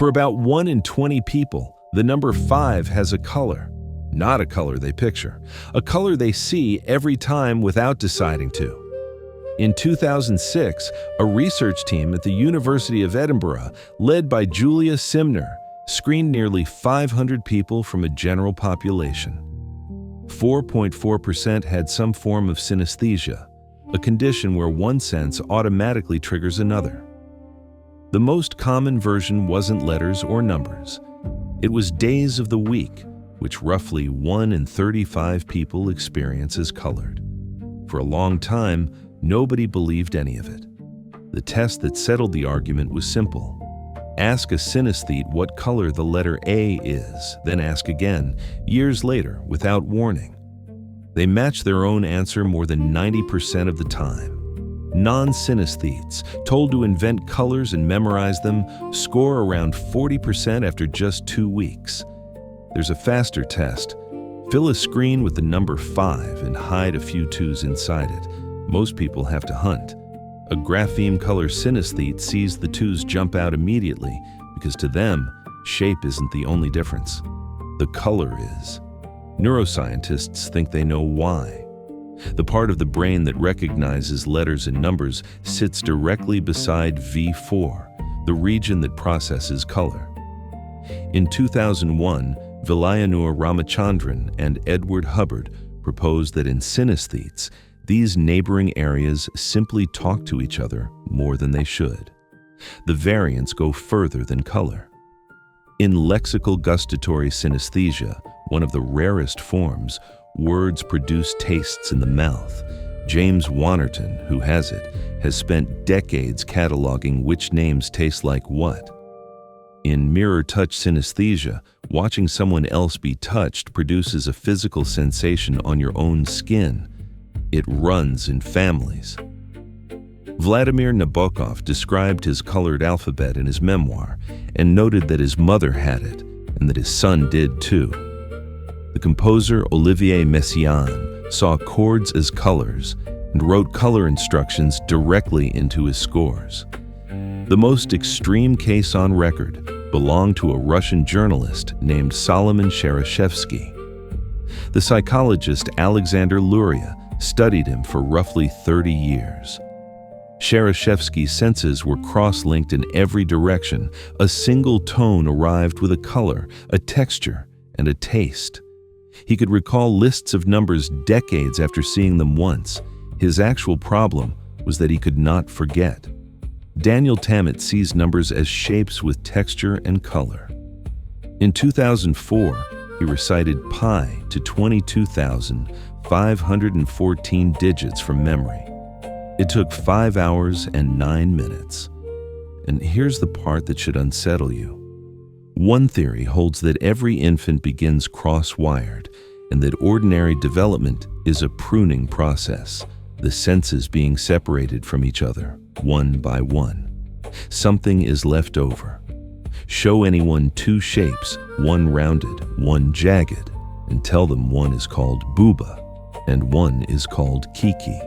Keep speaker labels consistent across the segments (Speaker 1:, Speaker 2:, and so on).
Speaker 1: For about 1 in 20 people, the number 5 has a color. Not a color they picture, a color they see every time without deciding to. In 2006, a research team at the University of Edinburgh, led by Julia Simner, screened nearly 500 people from a general population. 4.4% had some form of synesthesia, a condition where one sense automatically triggers another. The most common version wasn't letters or numbers. It was days of the week, which roughly 1 in 35 people experience as colored. For a long time, nobody believed any of it. The test that settled the argument was simple. Ask a synesthete what color the letter A is, then ask again, years later, without warning. They match their own answer more than 90% of the time. Non-synesthetes, told to invent colors and memorize them, score around 40% after just 2 weeks. There's a faster test. Fill a screen with the number 5 and hide a few 2s inside it. Most people have to hunt. A grapheme color synesthete sees the 2s jump out immediately because to them, shape isn't the only difference. The color is. Neuroscientists think they know why. The part of the brain that recognizes letters and numbers sits directly beside V4, the region that processes color. In 2001, Vilayanur Ramachandran and Edward Hubbard proposed that in synesthetes, these neighboring areas simply talk to each other more than they should. The variants go further than color. In lexical gustatory synesthesia, one of the rarest forms, words produce tastes in the mouth. James Wannerton, who has it, has spent decades cataloging which names taste like what. In mirror touch synesthesia, watching someone else be touched produces a physical sensation on your own skin. It runs in families. Vladimir Nabokov described his colored alphabet in his memoir and noted that his mother had it and that his son did too. The composer Olivier Messiaen saw chords as colors and wrote color instructions directly into his scores. The most extreme case on record belonged to a Russian journalist named Solomon Shereshevsky. The psychologist Alexander Luria studied him for roughly 30 years. Shereshevsky's senses were cross-linked in every direction. A single tone arrived with a color, a texture, and a taste. He could recall lists of numbers decades after seeing them once. His actual problem was that he could not forget. Daniel Tammet sees numbers as shapes with texture and color. In 2004, he recited pi to 22,514 digits from memory. It took 5 hours and 9 minutes. And here's the part that should unsettle you. One theory holds that every infant begins cross-wired and that ordinary development is a pruning process, the senses being separated from each other, one by one. Something is left over. Show anyone 2 shapes, one rounded, one jagged, and tell them one is called booba and one is called kiki.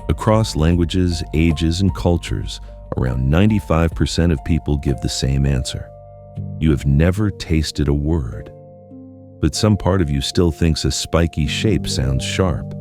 Speaker 1: Across languages, ages, and cultures, around 95% of people give the same answer. You have never tasted a word. But some part of you still thinks a spiky shape sounds sharp.